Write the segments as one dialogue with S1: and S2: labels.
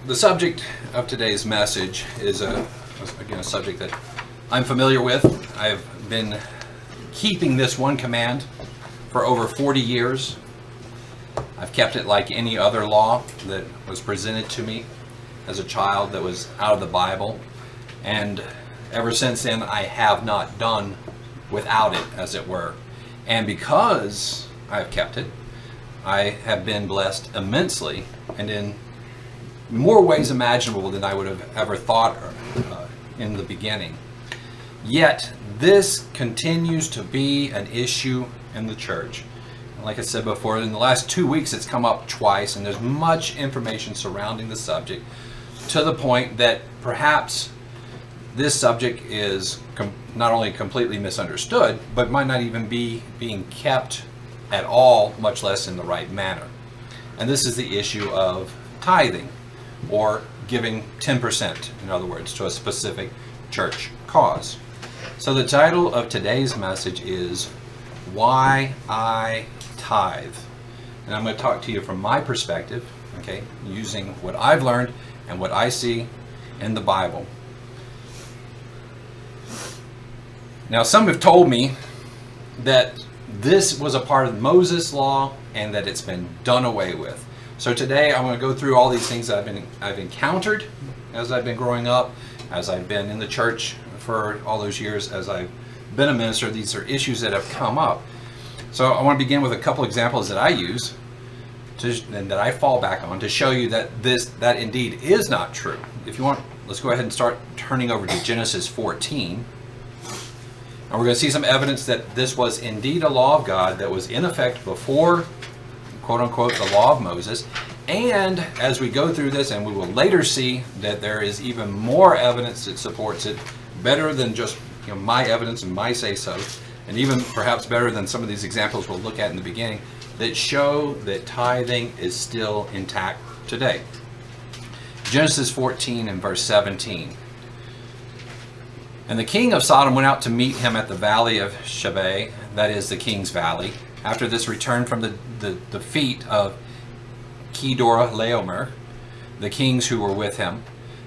S1: the subject of today's message is again a subject that I'm familiar with. I've been keeping this one command for over 40 years. I've kept it like any other law that was presented to me as a child that was out of the Bible, and ever since then I have not done without it, as it were. And because I've kept it, I have been blessed immensely, and in more ways imaginable than I would have ever thought in the beginning. Yet this continues to be an issue in the church. And like I said before, in the last 2 weeks it's come up twice, and there's much information surrounding the subject, to the point that perhaps this subject is not only completely misunderstood, but might not even be being kept at all, much less in the right manner. And this is the issue of tithing, or giving 10%, in other words, to a specific church cause. So the title of today's message is Why I Tithe. And I'm going to talk to you from my perspective, okay, using what I've learned and what I see in the Bible. Now, some have told me that this was a part of Moses' law and that it's been done away with. So today I'm going to go through all these things that I've encountered as I've been growing up, as I've been in the church for all those years, as I've been a minister. These are issues that have come up. So I want to begin with a couple examples that I use and that I fall back on to show you that that indeed is not true. If you want, let's go ahead and start turning over to Genesis 14. And we're going to see some evidence that this was indeed a law of God that was in effect before, quote unquote, the law of Moses. And as we go through this, and we will later see that there is even more evidence that supports it, better than just my evidence and my say-so, and even perhaps better than some of these examples we'll look at in the beginning, that show that tithing is still intact today. Genesis 14 and verse 17. And the king of Sodom went out to meet him at the valley of Sheba, that is the king's valley, after this returned from the defeat of Kedorlaomer, the kings who were with him.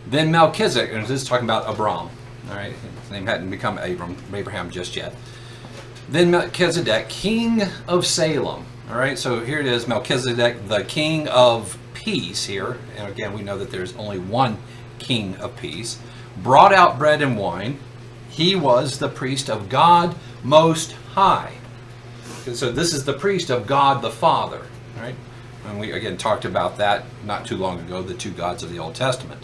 S1: Then Melchizedek, and this is talking about Abram, all right, his name hadn't become Abraham just yet. Then Melchizedek, king of Salem, all right, so here it is, Melchizedek, the king of peace here, and again we know that there's only one king of peace, brought out bread and wine. He was the priest of God Most High. So this is the priest of God the Father, right? And we again talked about that not too long ago, the two gods of the Old Testament.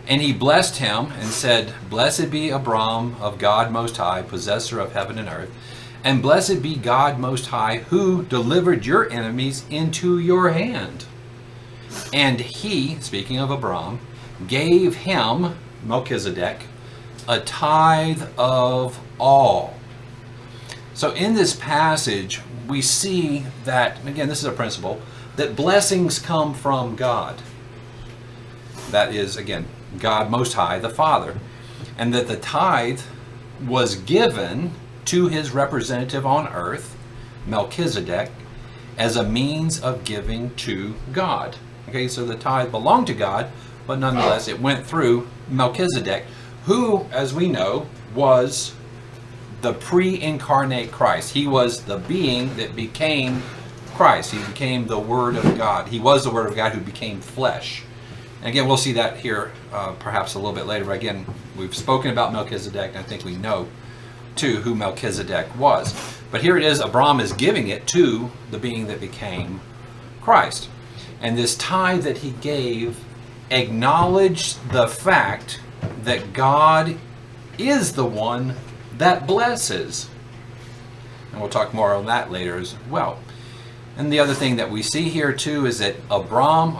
S1: And he blessed him and said, Blessed be Abram of God Most High, possessor of heaven and earth, and blessed be God Most High, who delivered your enemies into your hand. And he, speaking of Abram, gave him, Melchizedek, a tithe of all. So in this passage, we see that, and again, this is a principle, that blessings come from God. That is, again, God Most High, the Father. And that the tithe was given to his representative on earth, Melchizedek, as a means of giving to God. Okay, so the tithe belonged to God, but nonetheless it went through Melchizedek, who, as we know, was the pre-incarnate Christ. He was the being that became Christ. He became the Word of God. He was the Word of God who became flesh. And again, we'll see that here perhaps a little bit later. But again, we've spoken about Melchizedek, and I think we know, too, who Melchizedek was. But here it is, Abram is giving it to the being that became Christ. And this tithe that he gave acknowledged the fact that God is the one that blesses. And we'll talk more on that later as well. And the other thing that we see here too is that Abram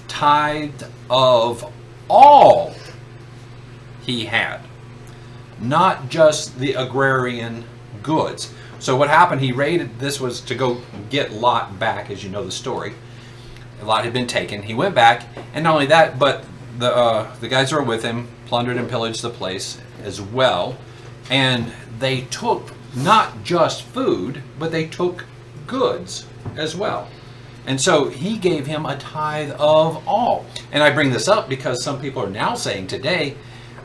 S1: tithed of all he had, not just the agrarian goods. So what happened, he raided, this was to go get Lot back, as you know the story. Lot had been taken. He went back, and not only that, but the guys who were with him plundered and pillaged the place as well. And they took not just food, but they took goods as well. And so he gave him a tithe of all. And I bring this up because some people are now saying today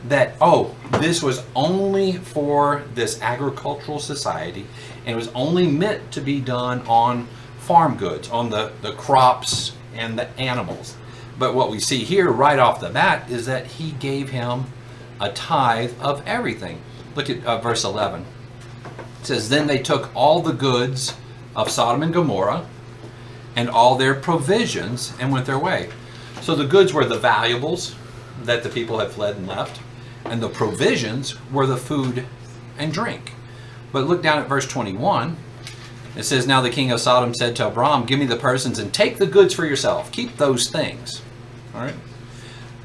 S1: that, oh, this was only for this agricultural society, and it was only meant to be done on farm goods, on the crops and the animals. But what we see here right off the bat is that he gave him a tithe of everything. Look at verse 11. It says, then they took all the goods of Sodom and Gomorrah and all their provisions and went their way. So the goods were the valuables that the people had fled and left, and the provisions were the food and drink. But look down at verse 21. It says, now the king of Sodom said to Abram, give me the persons and take the goods for yourself. Keep those things. All right.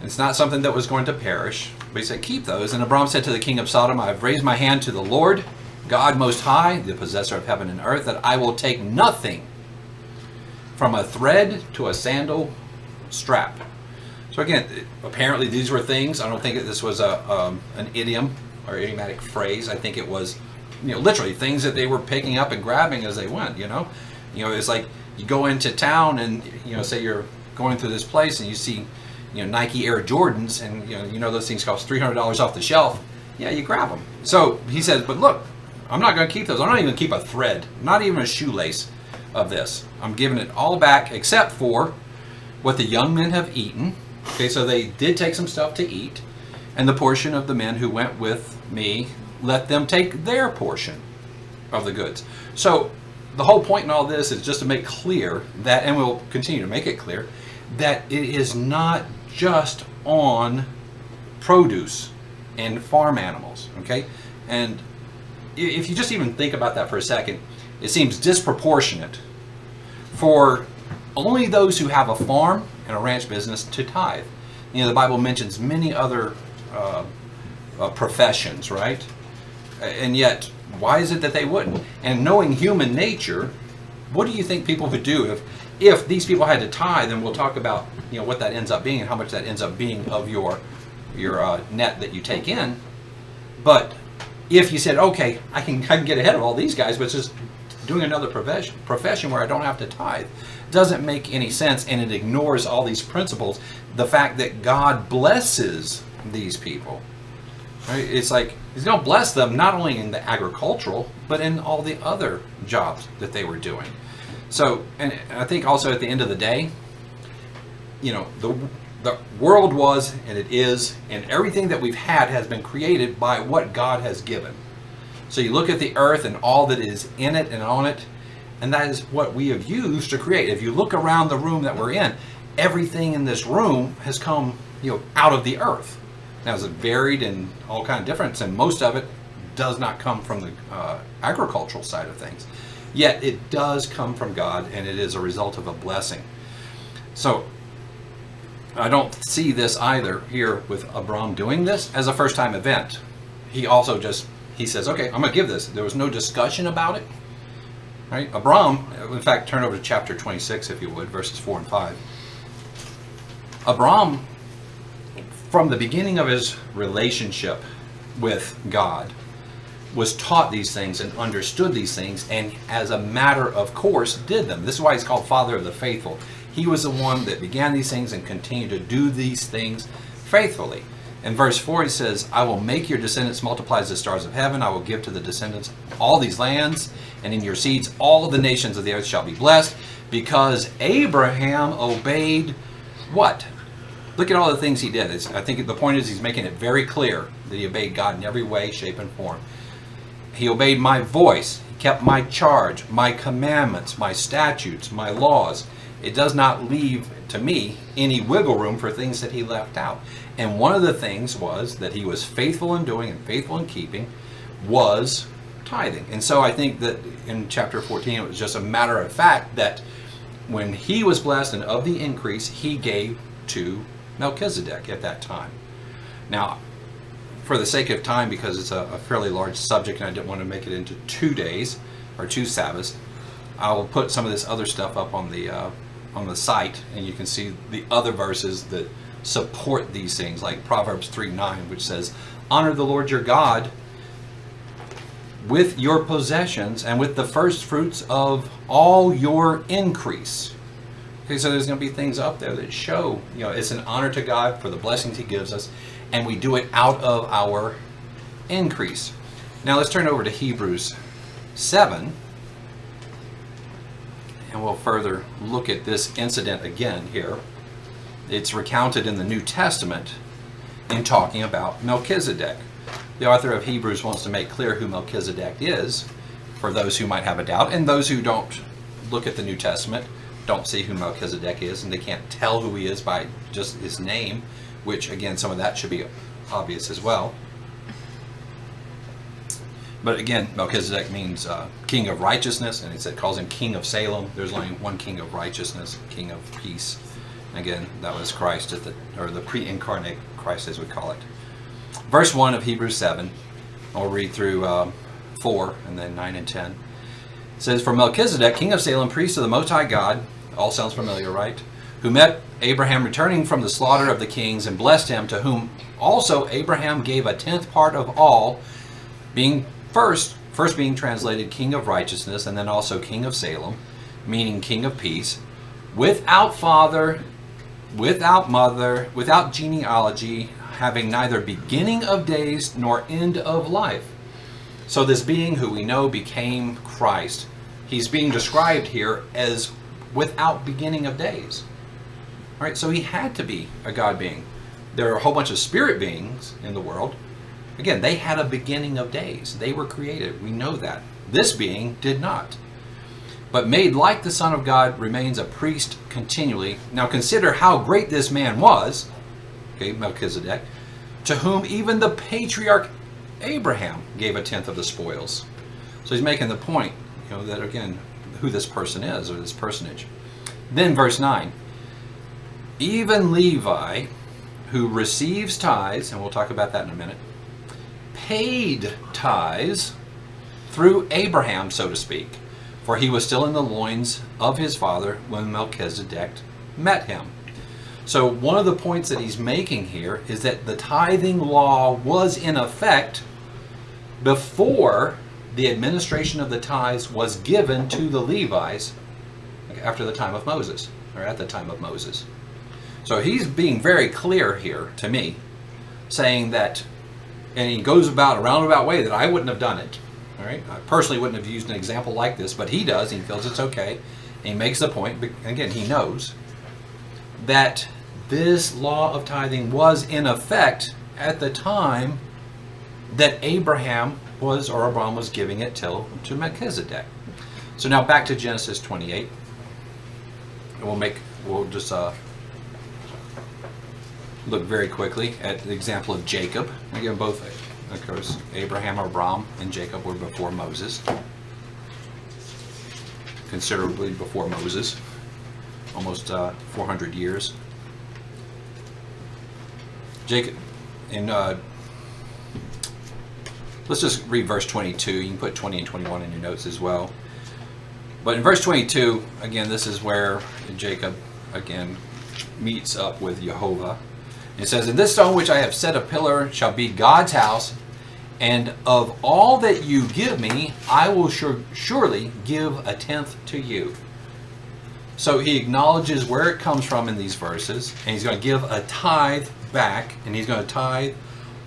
S1: It's not something that was going to perish, but he said, keep those. And Abram said to the king of Sodom, I have raised my hand to the Lord, God Most High, the possessor of heaven and earth, that I will take nothing from a thread to a sandal strap. So again, apparently these were things. I don't think that this was an idiom or idiomatic phrase. I think it was, literally things that they were picking up and grabbing as they went. It's like you go into town and say you're going through this place and you see Nike Air Jordans, and those things cost $300 off the shelf. Yeah, you grab them. So he says, but look, I'm not going to keep those. I'm not even going to keep a thread, not even a shoelace of this. I'm giving it all back except for what the young men have eaten. Okay, so they did take some stuff to eat, and the portion of the men who went with me, let them take their portion of the goods. So the whole point in all this is just to make clear that, and we'll continue to make it clear, that it is not just on produce and farm animals, okay? And if you just even think about that for a second, it seems disproportionate for only those who have a farm and a ranch business to tithe. The Bible mentions many other professions, right? And yet, why is it that they wouldn't? And knowing human nature, what do you think people would do if these people had to tithe? And we'll talk about what that ends up being and how much that ends up being of your net that you take in. But if you said, okay, I can get ahead of all these guys, but it's just doing another profession where I don't have to tithe, doesn't make any sense, and it ignores all these principles. The fact that God blesses these people, right? It's like He's going to bless them not only in the agricultural, but in all the other jobs that they were doing. So, and I think also at the end of the day, the world was, and it is, and everything that we've had has been created by what God has given. So you look at the earth and all that is in it and on it, and that is what we have used to create. If you look around the room that we're in, everything in this room has come, out of the earth. Now, it's varied and all kind of different, and most of it does not come from the agricultural side of things. Yet it does come from God, and it is a result of a blessing. So I don't see this either here with Abram doing this as a first-time event. He also he says, okay, I'm going to give this. There was no discussion about it. Right? Abram, in fact, turn over to chapter 26, if you would, verses 4 and 5. Abram, from the beginning of his relationship with God, was taught these things and understood these things, and as a matter of course did them. This is why he's called Father of the Faithful. He was the one that began these things and continued to do these things faithfully. In verse 4 he says, I will make your descendants multiply as the stars of heaven. I will give to the descendants all these lands, and in your seeds all the nations of the earth shall be blessed, because Abraham obeyed what? Look at all the things he did. I think the point is he's making it very clear that he obeyed God in every way, shape, and form. He obeyed my voice. He kept my charge, my commandments, my statutes, my laws. It does not leave, to me, any wiggle room for things that he left out. And one of the things was that he was faithful in doing and faithful in keeping was tithing. And so I think that in chapter 14 it was just a matter of fact that when he was blessed and of the increase, he gave to Melchizedek at that time. Now, for the sake of time, because it's a fairly large subject and I didn't want to make it into 2 days or 2 Sabbaths, I will put some of this other stuff up on the site, and you can see the other verses that support these things, like Proverbs 3:9, which says, honor the Lord your God with your possessions and with the first fruits of all your increase. Okay, so there's going to be things up there that show, it's an honor to God for the blessings he gives us, and we do it out of our increase. Now let's turn over to Hebrews 7, and we'll further look at this incident again here. It's recounted in the New Testament in talking about Melchizedek. The author of Hebrews wants to make clear who Melchizedek is for those who might have a doubt, and those who don't look at the New Testament don't see who Melchizedek is, and they can't tell who he is by just his name, which again, some of that should be obvious as well. But again, Melchizedek means king of righteousness, and it calls him king of Salem. There's only one king of righteousness, king of peace. Again, that was Christ, or the pre-incarnate Christ as we call it. Verse 1 of Hebrews 7, I'll read through 4 and then 9 and 10. It says, "For Melchizedek, king of Salem, priest of the Most High God," all sounds familiar, right? "Who met Abraham returning from the slaughter of the kings and blessed him, to whom also Abraham gave a tenth part of all, being first being translated king of righteousness, and then also king of Salem, meaning king of peace, without father, without mother, without genealogy, having neither beginning of days nor end of life." So this being who we know became Christ, he's being described here as without beginning of days. All right, so he had to be a God being. There are a whole bunch of spirit beings in the world. Again, they had a beginning of days. They were created. We know that. This being did not. But made like the Son of God, remains a priest continually. Now consider how great this man was, okay, Melchizedek, to whom even the patriarch Abraham gave a tenth of the spoils. So he's making the point, that again, who this person is, or this personage. Then verse 9, "Even Levi, who receives tithes," and we'll talk about that in a minute, "paid tithes through Abraham, so to speak, for he was still in the loins of his father when Melchizedek met him." So one of the points that he's making here is that the tithing law was in effect before the administration of the tithes was given to the Levites after the time of Moses, or at the time of Moses. So he's being very clear here to me, saying that, and he goes about a roundabout way that I wouldn't have done it. All right, I personally wouldn't have used an example like this, but he does. He feels it's okay, and he makes the point. Again, he knows that this law of tithing was in effect at the time that Abraham was giving it to Melchizedek. So now back to Genesis 28. And we'll just look very quickly at the example of Jacob. Again, both, of course, Abraham, Abram, and Jacob were before Moses. Considerably before Moses. Almost 400 years. Jacob, in let's just read verse 22. You can put 20 and 21 in your notes as well. But in verse 22, again, this is where Jacob, again, meets up with Jehovah. It says, "In this stone which I have set a pillar shall be God's house, and of all that you give me, I will surely give a tenth to you." So he acknowledges where it comes from in these verses, and he's going to give a tithe back, and he's going to tithe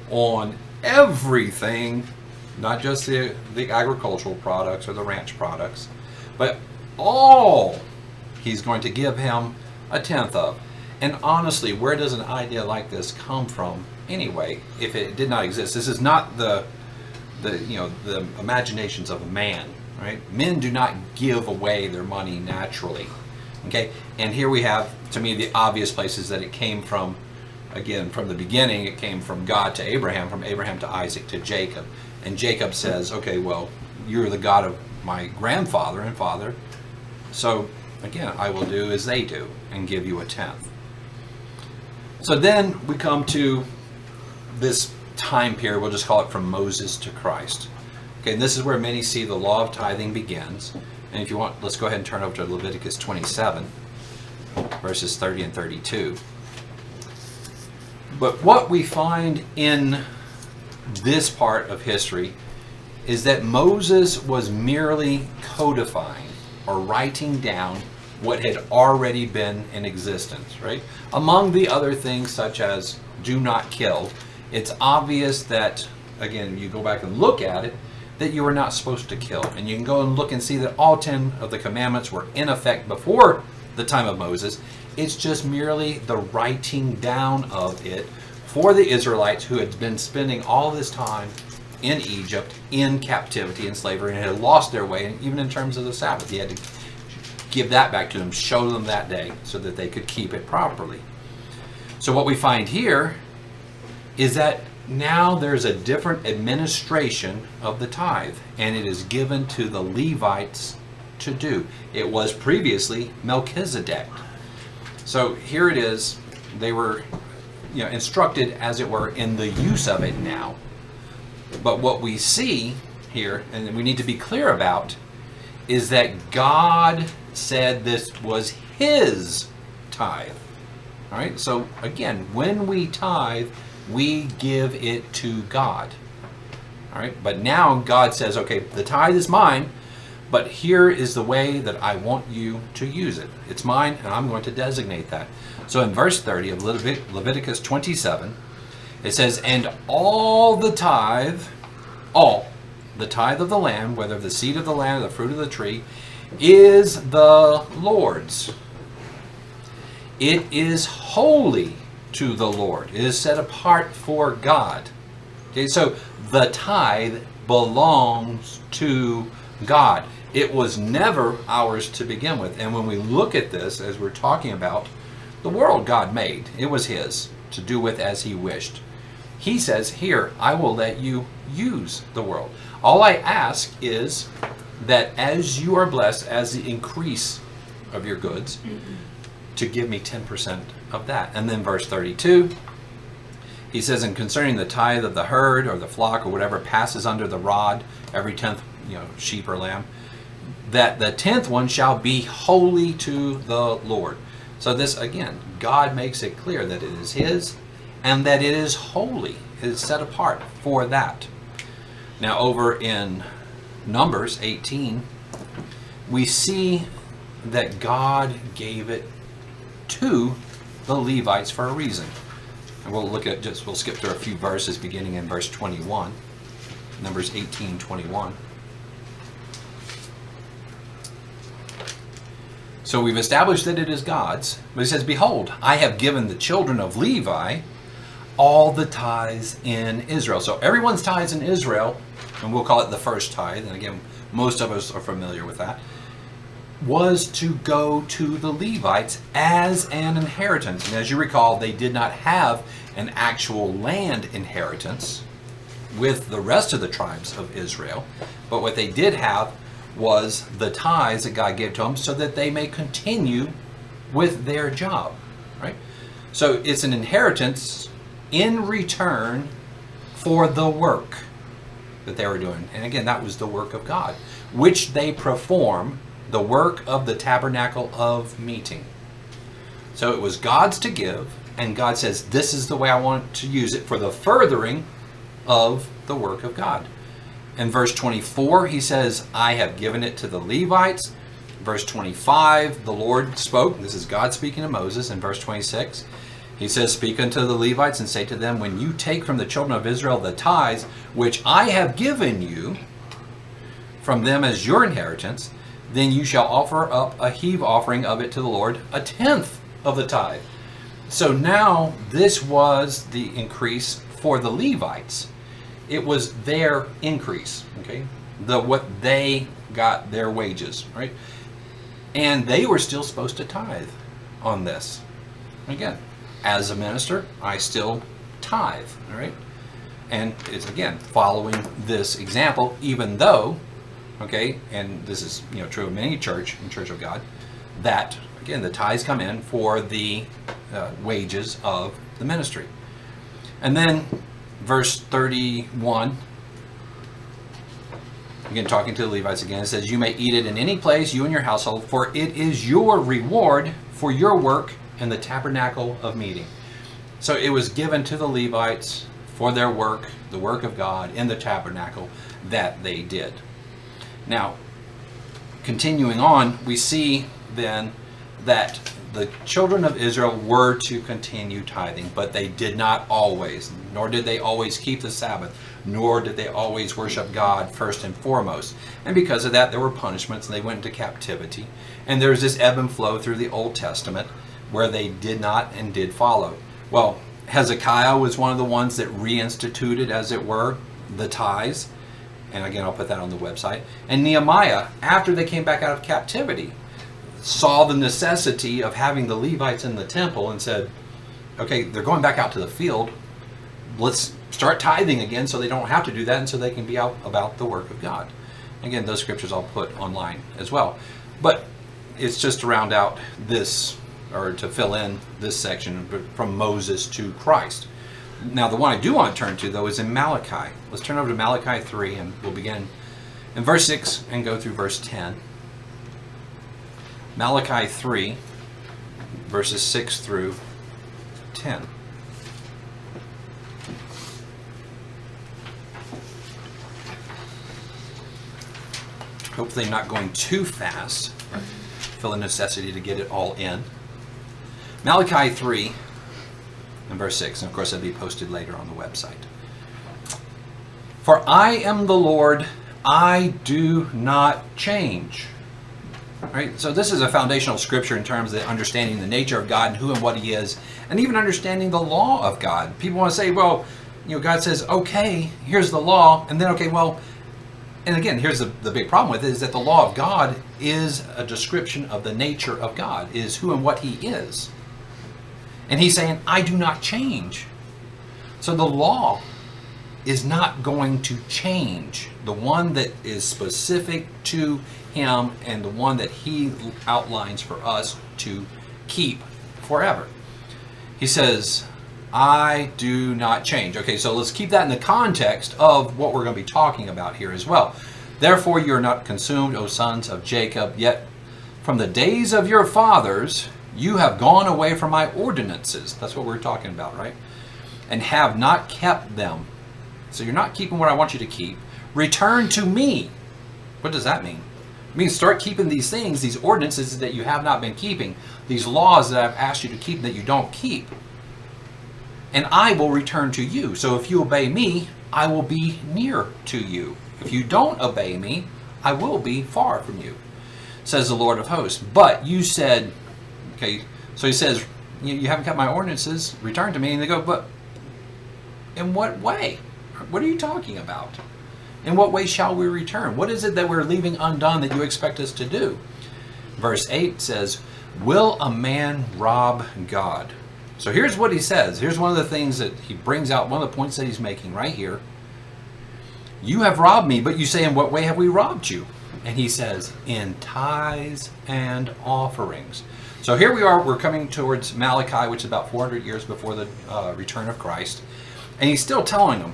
S1: on everything, not just the agricultural products or the ranch products, but all he's going to give him a tenth of. And honestly, where does an idea like this come from anyway, if it did not exist? This is not the imaginations of a man, right? Men do not give away their money naturally. Okay, and here we have, to me, the obvious places that it came from. Again, from the beginning, it came from God to Abraham, from Abraham to Isaac to Jacob. And Jacob says, okay, well, you're the God of my grandfather and father. So, again, I will do as they do and give you a tenth. So then we come to this time period, we'll just call it from Moses to Christ. Okay, and this is where many see the law of tithing begins. And if you want, let's go ahead and turn over to Leviticus 27, verses 30 and 32. But what we find in this part of history is that Moses was merely codifying or writing down what had already been in existence, right? Among the other things such as do not kill, it's obvious that, again, you go back and look at it, that you are not supposed to kill. And you can go and look and see that all 10 of the commandments were in effect before the time of Moses. It's just merely the writing down of it for the Israelites who had been spending all this time in Egypt, in captivity and slavery, and had lost their way, and even in terms of the Sabbath. He had to give that back to them, show them that day so that they could keep it properly. So what we find here is that now there's a different administration of the tithe, and it is given to the Levites to do. It was previously Melchizedek. So here it is. They were, instructed, as it were, in the use of it now. But what we see here, and we need to be clear about, is that God said this was His tithe. All right. So again, when we tithe, we give it to God. All right. But now God says, okay, the tithe is mine, but here is the way that I want you to use it. It's mine, and I'm going to designate that. So in verse 30 of Leviticus 27, it says, and all the tithe of the land, whether the seed of the land or the fruit of the tree, is the Lord's. It is holy to the Lord. It is set apart for God. Okay, so the tithe belongs to God. It was never ours to begin with. And when we look at this, as we're talking about, the world God made, it was His to do with as He wished. He says, here, I will let you use the world. All I ask is that as you are blessed, as the increase of your goods, to give me 10% of that. And then verse 32, he says, and concerning the tithe of the herd or the flock or whatever passes under the rod, every 10th, sheep or lamb, that the 10th one shall be holy to the Lord. So this, again, God makes it clear that it is His and that it is holy. It is set apart for that. Now over in Numbers 18, we see that God gave it to the Levites for a reason. And we'll skip through a few verses beginning in verse 21. Numbers 18:21. So we've established that it is God's, but He says, behold, I have given the children of Levi all the tithes in Israel. So everyone's tithes in Israel, and we'll call it the first tithe, and again, most of us are familiar with that, was to go to the Levites as an inheritance. And as you recall, they did not have an actual land inheritance with the rest of the tribes of Israel, but what they did have was the tithes that God gave to them so that they may continue with their job, right? So it's an inheritance in return for the work that they were doing. And again, that was the work of God, which they perform, the work of the tabernacle of meeting. So it was God's to give, and God says, this is the way I want to use it for the furthering of the work of God. In verse 24, He says, I have given it to the Levites. Verse 25, the Lord spoke. This is God speaking to Moses. In verse 26, He says, speak unto the Levites and say to them, when you take from the children of Israel the tithes, which I have given you from them as your inheritance, then you shall offer up a heave offering of it to the Lord, 1/10 of the tithe. So now this was the increase for the Levites. It was their increase, okay? What they got, their wages, right? And they were still supposed to tithe on this. Again, as a minister, I still tithe, all right? And it's, again, following this example, even though, okay, and this is true of many church of God, that, again, the tithes come in for the wages of the ministry. And then verse 31, again talking to the Levites again, it says, you may eat it in any place, you and your household, for it is your reward for your work in the tabernacle of meeting. So it was given to the Levites for their work, the work of God in the tabernacle that they did. Now, continuing on, we see then that the children of Israel were to continue tithing, but they did not always, nor did they always keep the Sabbath, nor did they always worship God first and foremost. And because of that, there were punishments, and they went into captivity. And there's this ebb and flow through the Old Testament where they did not and did follow. Well, Hezekiah was one of the ones that reinstituted, as it were, the tithes. And again, I'll put that on the website. And Nehemiah, after they came back out of captivity, saw the necessity of having the Levites in the temple and said, okay, they're going back out to the field. Let's start tithing again so they don't have to do that and so they can be out about the work of God. Again, those scriptures I'll put online as well. But it's just to round out this, or to fill in this section from Moses to Christ. Now, the one I do want to turn to, though, is in Malachi. Let's turn over to Malachi 3, and we'll begin in verse 6 and go through verse 10. Malachi 3, verses 6 through 10. Hopefully not going too fast. Feel the necessity to get it all in. Malachi 3 and verse 6. And of course, that'll be posted later on the website. For I am the Lord, I do not change. All right, so this is a foundational scripture in terms of understanding the nature of God and who and what He is, and even understanding the law of God. People want to say, well, God says, okay, here's the law, and then, okay, well, and again, here's the big problem with it, is that the law of God is a description of the nature of God, is who and what He is. And He's saying, I do not change. So the law is not going to change. The one that is specific to Him and the one that He outlines for us to keep forever. He says, I do not change. Okay, so let's keep that in the context of what we're going to be talking about here as well. Therefore you are not consumed, O sons of Jacob, yet from the days of your fathers you have gone away from my ordinances. That's what we're talking about, right? And have not kept them. So you're not keeping what I want you to keep. Return to me. What does that mean? It means start keeping these things, these ordinances that you have not been keeping, these laws that I've asked you to keep that you don't keep. And I will return to you. So if you obey me, I will be near to you. If you don't obey me, I will be far from you, says the Lord of hosts. But you said, okay, so He says, you haven't kept my ordinances, return to me. And they go, but in what way? What are you talking about? In what way shall we return? What is it that we're leaving undone that you expect us to do? Verse 8 says, will a man rob God? So here's what he says. Here's one of the things that he brings out, one of the points that he's making right here. You have robbed me, but you say, in what way have we robbed you? And he says, in tithes and offerings. So here we are, we're coming towards Malachi, which is about 400 years before the return of Christ. And he's still telling them,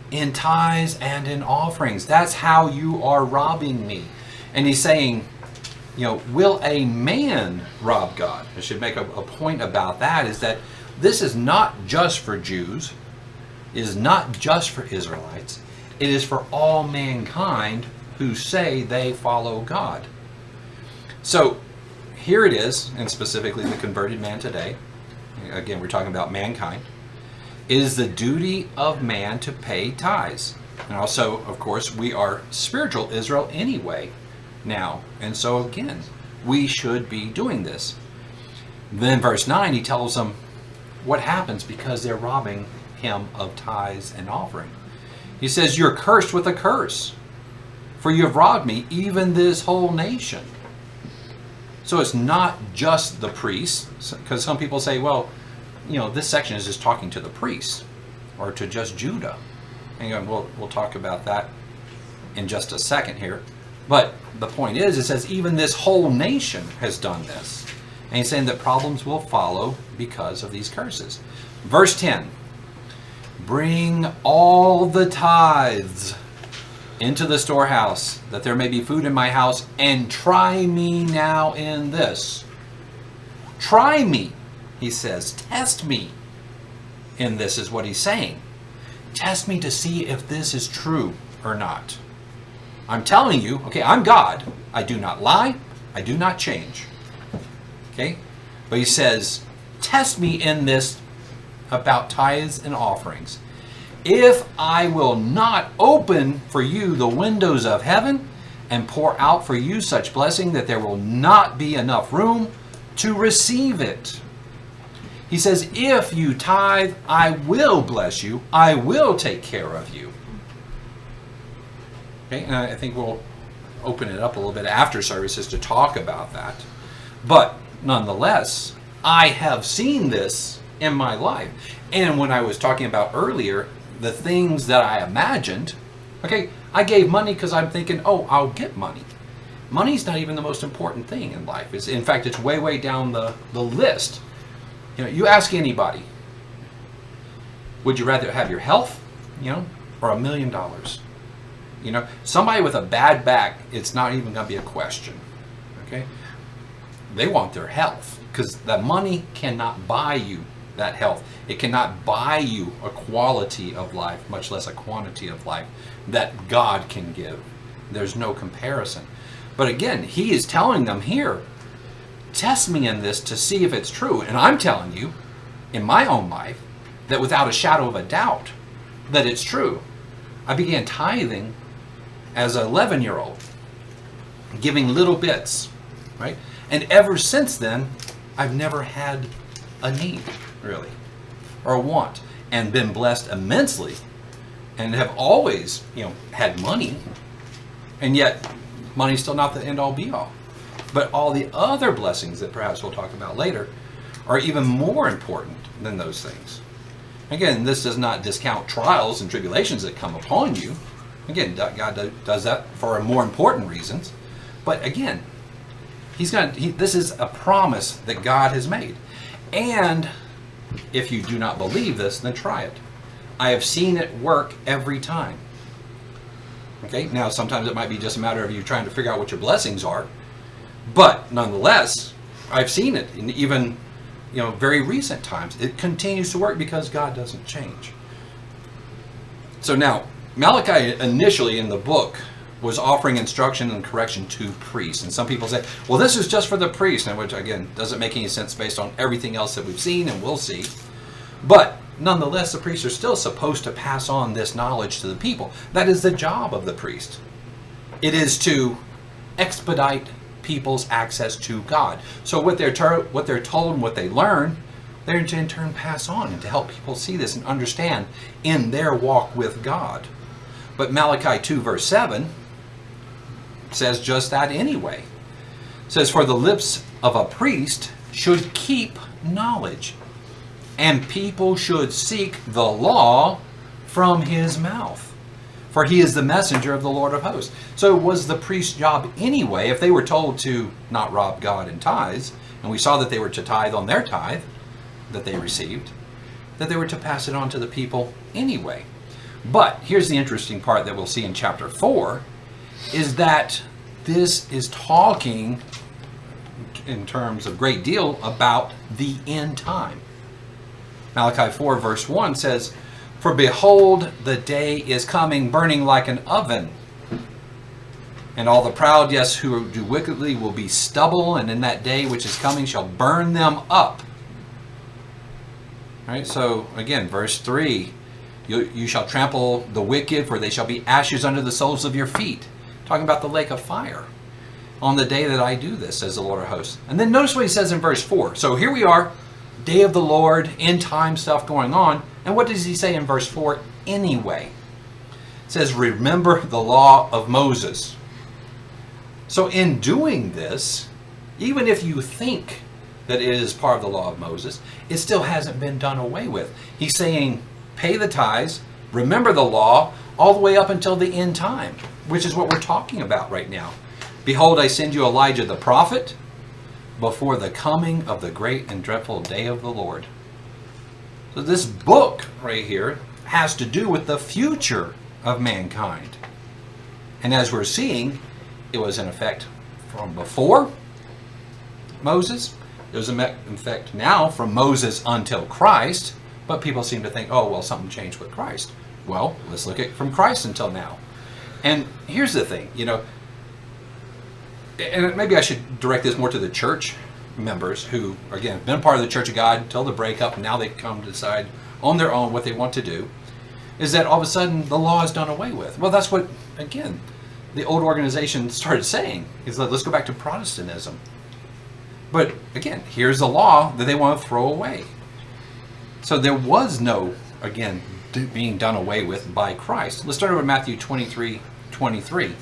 S1: in tithes and in offerings. That's how you are robbing me. And he's saying, will a man rob God? I should make a point about that, is that this is not just for Jews. It is not just for Israelites. It is for all mankind who say they follow God. So here it is, and specifically the converted man today. Again, we're talking about mankind. It is the duty of man to pay tithes. And also, of course, we are spiritual Israel anyway now. And so again, we should be doing this. Then verse 9, he tells them what happens because they're robbing him of tithes and offering. He says, you're cursed with a curse, for you have robbed me, even this whole nation. So it's not just the priests, because some people say, well, this section is just talking to the priests or to just Judah. And we'll talk about that in just a second here. But the point is, it says even this whole nation has done this. And he's saying that problems will follow because of these curses. Verse 10, bring all the tithes into the storehouse, that there may be food in my house, and try me now in this. Try me, he says. Test me in this is what he's saying. Test me to see if this is true or not. I'm telling you, okay, I'm God. I do not lie. I do not change. Okay? But he says, test me in this about tithes and offerings. If I will not open for you the windows of heaven and pour out for you such blessing that there will not be enough room to receive it. He says, if you tithe, I will bless you. I will take care of you. Okay, and I think we'll open it up a little bit after services to talk about that. But nonetheless, I have seen this in my life. And when I was talking about earlier, the things that I imagined, okay, I gave money because I'm thinking, oh, I'll get money. Money's not even the most important thing in life. In fact, it's way, way down the list. You know, you ask anybody, would you rather have your health, or $1 million? Somebody with a bad back, it's not even going to be a question. Okay? They want their health because the money cannot buy you that health. It cannot buy you a quality of life, much less a quantity of life that God can give. There's no comparison. But again, he is telling them here, test me in this to see if it's true. And I'm telling you, in my own life, that without a shadow of a doubt, that it's true. I began tithing as an 11-year-old, giving little bits, right? And ever since then, I've never had a need, really, or a want, and been blessed immensely, and have always, had money, and yet money's still not the end-all be-all. But all the other blessings that perhaps we'll talk about later are even more important than those things. Again, this does not discount trials and tribulations that come upon you. Again, God does that for more important reasons. But again, this is a promise that God has made. And if you do not believe this, then try it. I have seen it work every time. Okay, now sometimes it might be just a matter of you trying to figure out what your blessings are. But nonetheless, I've seen it in even very recent times. It continues to work because God doesn't change. So now, Malachi initially in the book was offering instruction and correction to priests. And some people say, well, this is just for the priests, which again doesn't make any sense based on everything else that we've seen and will see. But nonetheless, the priests are still supposed to pass on this knowledge to the people. That is the job of the priest. It is to expedite people's access to God. So what they're told and what they learn, they're in turn pass on, and to help people see this and understand in their walk with God. But Malachi 2 verse 7 says just that anyway. It says, for the lips of a priest should keep knowledge, and people should seek the law from his mouth. For he is the messenger of the Lord of hosts. So it was the priest's job anyway, if they were told to not rob God in tithes, and we saw that they were to tithe on their tithe that they received, that they were to pass it on to the people anyway. But here's the interesting part that we'll see in chapter 4, is that this is talking in terms of great deal about the end time. Malachi 4 verse 1 says, for behold, the day is coming, burning like an oven. And all the proud, yes, who do wickedly will be stubble, and in that day which is coming shall burn them up. All right, so again, verse 3, you shall trample the wicked, for they shall be ashes under the soles of your feet. Talking about the lake of fire. On the day that I do this, says the Lord of hosts. And then notice what he says in verse 4. So here we are, day of the Lord, end time stuff going on. And what does he say in verse 4 anyway? It says, remember the law of Moses. So in doing this, even if you think that it is part of the law of Moses, it still hasn't been done away with. He's saying, pay the tithes, remember the law, all the way up until the end time, which is what we're talking about right now. Behold, I send you Elijah the prophet before the coming of the great and dreadful day of the Lord. So this book right here has to do with the future of mankind. And as we're seeing, it was in effect from before Moses. It was in effect now from Moses until Christ. But people seem to think, oh, well, something changed with Christ. Well, let's look at from Christ until now. And here's the thing, and maybe I should direct this more to the church members who, again, have been part of the Church of God until the breakup, and now they come to decide on their own what they want to do, is that all of a sudden the law is done away with. Well, that's what, again, the old organization started saying, is that let's go back to Protestantism. But again, here's the law that they want to throw away. So there was no, again, being done away with by Christ. Let's start over Matthew 23:23.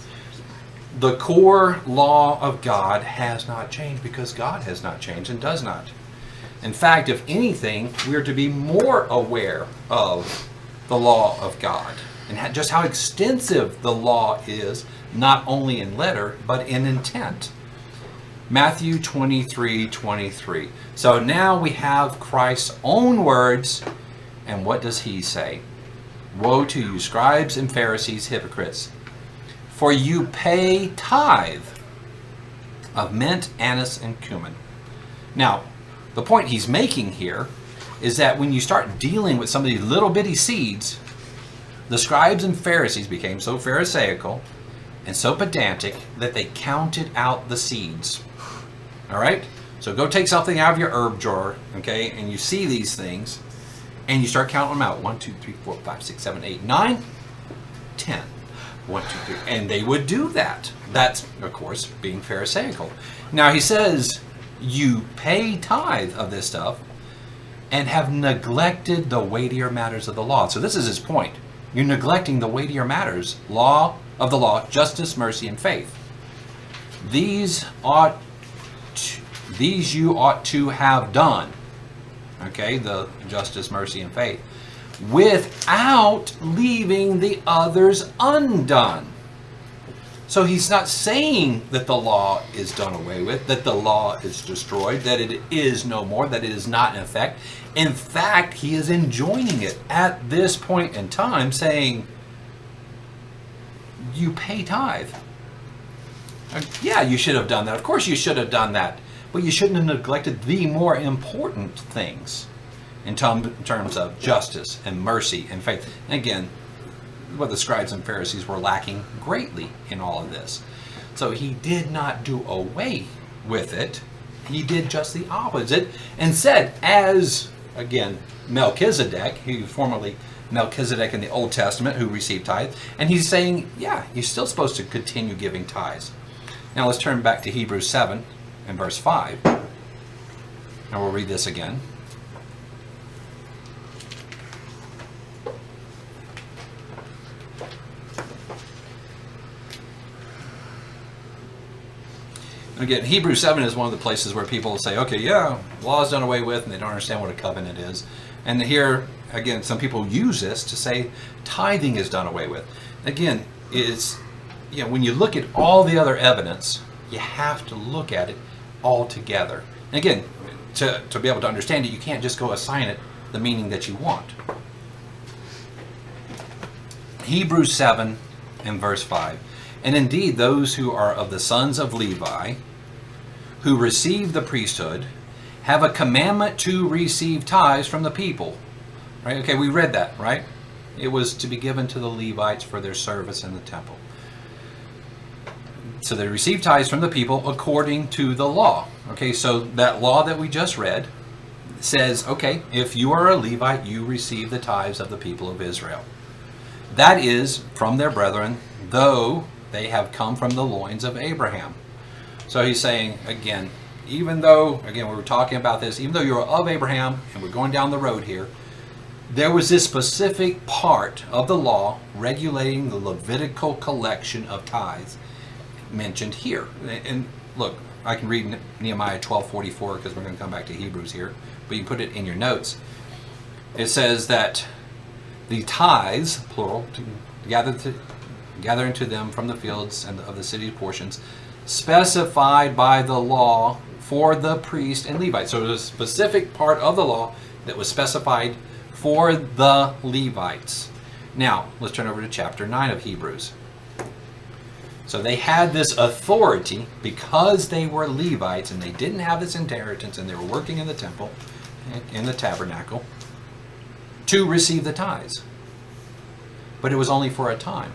S1: The core law of God has not changed because God has not changed and does not. In fact, if anything, we are to be more aware of the law of God and just how extensive the law is, not only in letter, but in intent. Matthew 23:23. So now we have Christ's own words, and what does he say? Woe to you, scribes and Pharisees, hypocrites, for you pay tithe of mint, anise, and cumin. Now, the point he's making here is that when you start dealing with some of these little bitty seeds, the scribes and Pharisees became so pharisaical and so pedantic that they counted out the seeds. All right? So go take something out of your herb drawer, okay, and you see these things, and you start counting them out. 1, 2, 3, 4, 5, 6, 7, 8, 9, 10. 1, 2, 3. And they would do that. That's, of course, being pharisaical. Now he says, you pay tithe of this stuff and have neglected the weightier matters of the law. So this is his point. You're neglecting the weightier matters, law of the law, justice, mercy, and faith. These you ought to have done. Okay, the justice, mercy, and faith, without leaving the others undone. So he's not saying that the law is done away with, that the law is destroyed, that it is no more, that it is not in effect. In fact, he is enjoining it at this point in time, saying, you pay tithe. Yeah, you should have done that. Of course you should have done that. But you shouldn't have neglected the more important things in terms of justice and mercy and faith. And again, what the scribes and Pharisees were lacking greatly in all of this. So he did not do away with it. He did just the opposite and said, as, again, Melchizedek, he was formerly Melchizedek in the Old Testament who received tithe, and he's saying, yeah, you're still supposed to continue giving tithes. Now let's turn back to Hebrews 7 and verse 5. And we'll read this again. Again, Hebrews 7 is one of the places where people say, okay, yeah, law is done away with, and they don't understand what a covenant is. And here, again, some people use this to say tithing is done away with. Again, it's, you know, when you look at all the other evidence, you have to look at it all together. And again, to be able to understand it, you can't just go assign it the meaning that you want. Hebrews 7 and verse 5. And indeed, those who are of the sons of Levi, who receive the priesthood, have a commandment to receive tithes from the people. Right? Okay, we read that, right? It was to be given to the Levites for their service in the temple. So they receive tithes from the people according to the law. Okay, so that law that we just read says, okay, if you are a Levite, you receive the tithes of the people of Israel. That is from their brethren, though they have come from the loins of Abraham. So he's saying, again, even though, again, we were talking about this, even though you're of Abraham, and we're going down the road here, there was this specific part of the law regulating the Levitical collection of tithes mentioned here. And look, I can read Nehemiah 12:44 because we're going to come back to Hebrews here, but you can put it in your notes. It says that the tithes, plural, to gather into them from the fields and of the city's portions, specified by the law for the priest and Levite. So there's a specific part of the law that was specified for the Levites. Now, let's turn over to chapter 9 of Hebrews. So they had this authority because they were Levites and they didn't have this inheritance and they were working in the temple, in the tabernacle, to receive the tithes. But it was only for a time.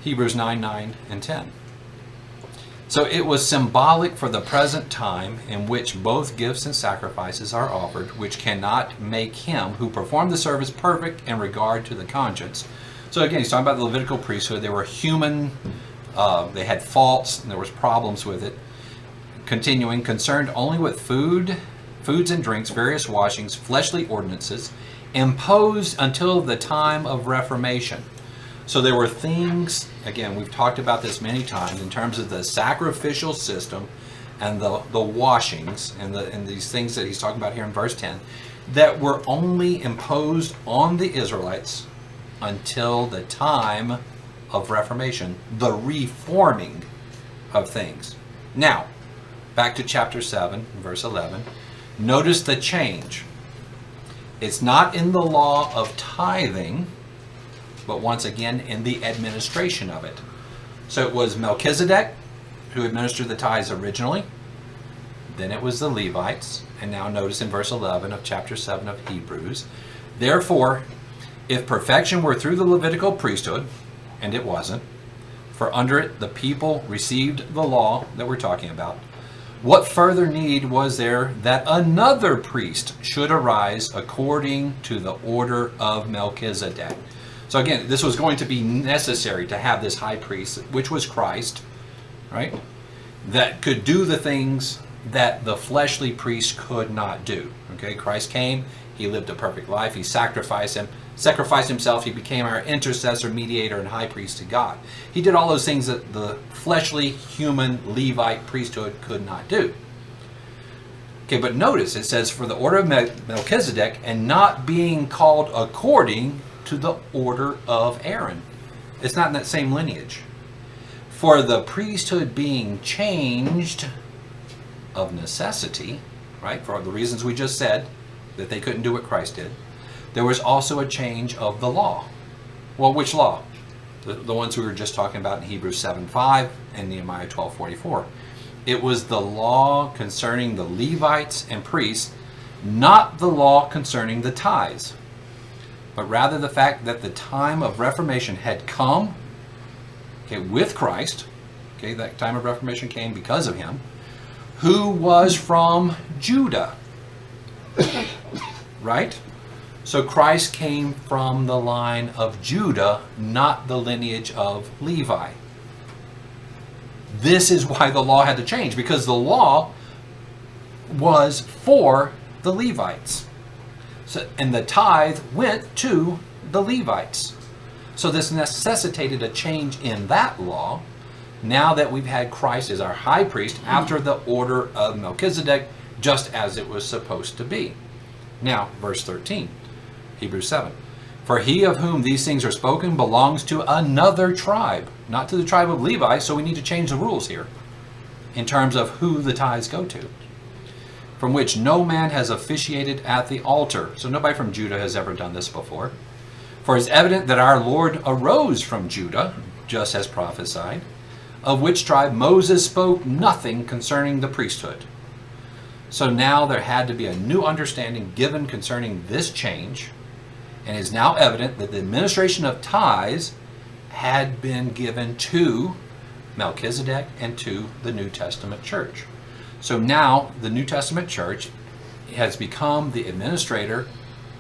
S1: Hebrews 9, 9, and 10. So it was symbolic for the present time in which both gifts and sacrifices are offered, which cannot make him who performed the service perfect in regard to the conscience. So again, he's talking about the Levitical priesthood. They were human, they had faults, and there was problems with it. Continuing, concerned only with foods and drinks, various washings, fleshly ordinances, imposed until the time of Reformation. So there were things, again, we've talked about this many times, in terms of the sacrificial system and the washings and these things that he's talking about here in verse 10, that were only imposed on the Israelites until the time of Reformation, the reforming of things. Now, back to chapter 7, verse 11. Notice the change. It's not in the law of tithing, but once again in the administration of it. So it was Melchizedek who administered the tithes originally, then it was the Levites, and now notice in verse 11 of chapter 7 of Hebrews, therefore, if perfection were through the Levitical priesthood, and it wasn't, for under it the people received the law that we're talking about, what further need was there that another priest should arise according to the order of Melchizedek? So again, this was going to be necessary to have this high priest, which was Christ, right? That could do the things that the fleshly priest could not do. Okay, Christ came, he lived a perfect life, he sacrificed himself, he became our intercessor, mediator, and high priest to God. He did all those things that the fleshly, human Levite priesthood could not do. Okay, but notice it says, for the order of Melchizedek, and not being called according to the order of Aaron. It's not in that same lineage. For the priesthood being changed of necessity, right, for the reasons we just said, that they couldn't do what Christ did, there was also a change of the law. Well, which law? The ones we were just talking about in Hebrews 7:5 and Nehemiah 12:44. It was the law concerning the Levites and priests, not the law concerning the tithes, but rather the fact that the time of Reformation had come, okay, with Christ. Okay, that time of Reformation came because of him, who was from Judah. Right? So Christ came from the line of Judah, not the lineage of Levi. This is why the law had to change, because the law was for the Levites. So, and the tithe went to the Levites. So this necessitated a change in that law, now that we've had Christ as our high priest after the order of Melchizedek, just as it was supposed to be. Now, verse 13, Hebrews 7. For he of whom these things are spoken belongs to another tribe, not to the tribe of Levi, so we need to change the rules here in terms of who the tithes go to, from which no man has officiated at the altar. So nobody from Judah has ever done this before. For it is evident that our Lord arose from Judah, just as prophesied, of which tribe Moses spoke nothing concerning the priesthood. So now there had to be a new understanding given concerning this change, and it is now evident that the administration of tithes had been given to Melchizedek and to the New Testament church. So now the New Testament church has become the administrator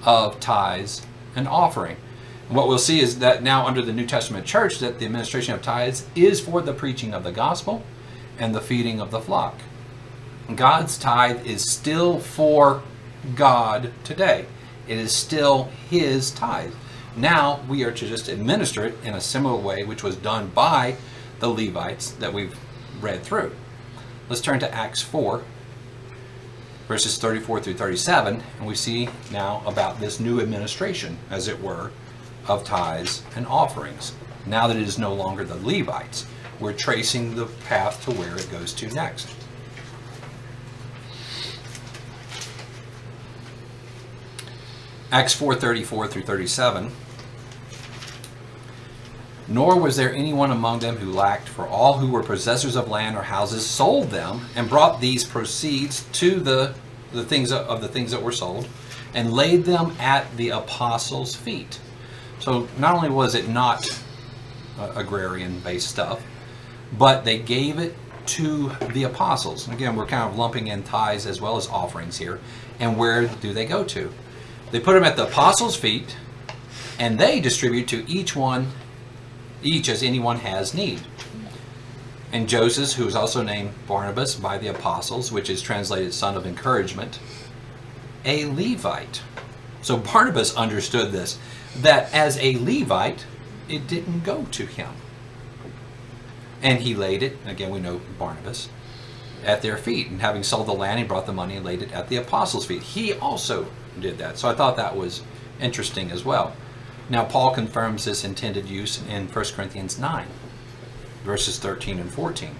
S1: of tithes and offering. And what we'll see is that now under the New Testament church, that the administration of tithes is for the preaching of the gospel and the feeding of the flock. God's tithe is still for God today. It is still his tithe. Now we are to just administer it in a similar way, which was done by the Levites that we've read through. Let's turn to Acts 4, verses 34 through 37, and we see now about this new administration, as it were, of tithes and offerings. Now that it is no longer the Levites, we're tracing the path to where it goes to next. Acts 4:34 through 37. Nor was there anyone among them who lacked, for all who were possessors of land or houses sold them and brought these proceeds to the things that were sold and laid them at the apostles' feet. So not only was it not agrarian-based stuff, but they gave it to the apostles. Again, we're kind of lumping in tithes as well as offerings here. And where do they go to? They put them at the apostles' feet, and they distribute to each as anyone has need. And Joseph, who is also named Barnabas by the apostles, which is translated son of encouragement, a Levite. So Barnabas understood this, that as a Levite, it didn't go to him. And he laid it, again we know Barnabas, at their feet. And having sold the land, he brought the money and laid it at the apostles' feet. He also did that. So I thought that was interesting as well. Now Paul confirms this intended use in 1 Corinthians 9, verses 13 and 14.